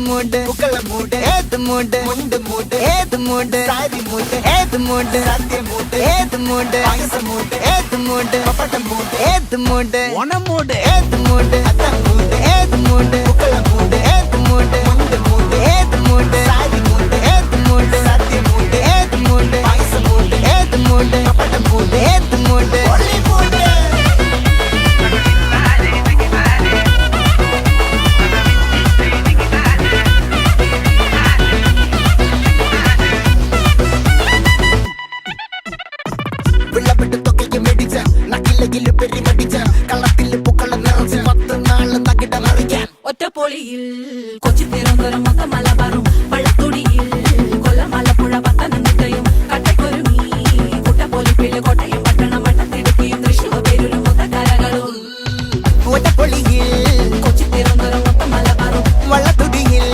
மூடு புக்கல மூடு ஏத்து மூடு முண்டு மூடு ஏத்து மூடு சாரி மூடு ஏத்து மூடு சத்திய மூடு ஏத்து மூடு பாயச மூடு ஏத்து மூடு பப்பட்ட மூடு ஏத்து மூடு ஒன மூடு ஏத்து மூடு அத்த மூடு ஏத்து மூடு புக்கல மூடு ஏத்து மூடு முண்டு மூடு ஏத்து மூடு சாரி மூடு ஏத்து மூடு சத்திய மூடு ஏத்து மூடு பாயச மூடு ஏத்து மூடு பப்பட்ட மூடு ஏத்து மூடு ஒளி மூடு വിളവിട്ട് തൊക്കയ്ക്ക് മെടിച്ച നക്കിലകില് പെരിമടിച്ച കളത്തില് പൂക്കള നിറച്ച് 10 നാള് നകിട മറിക്കാൻ ഒറ്റപ്പൊളിയിൽ കൊച്ചി തിരുവനന്തപുരം മൊത്തം മലബാറും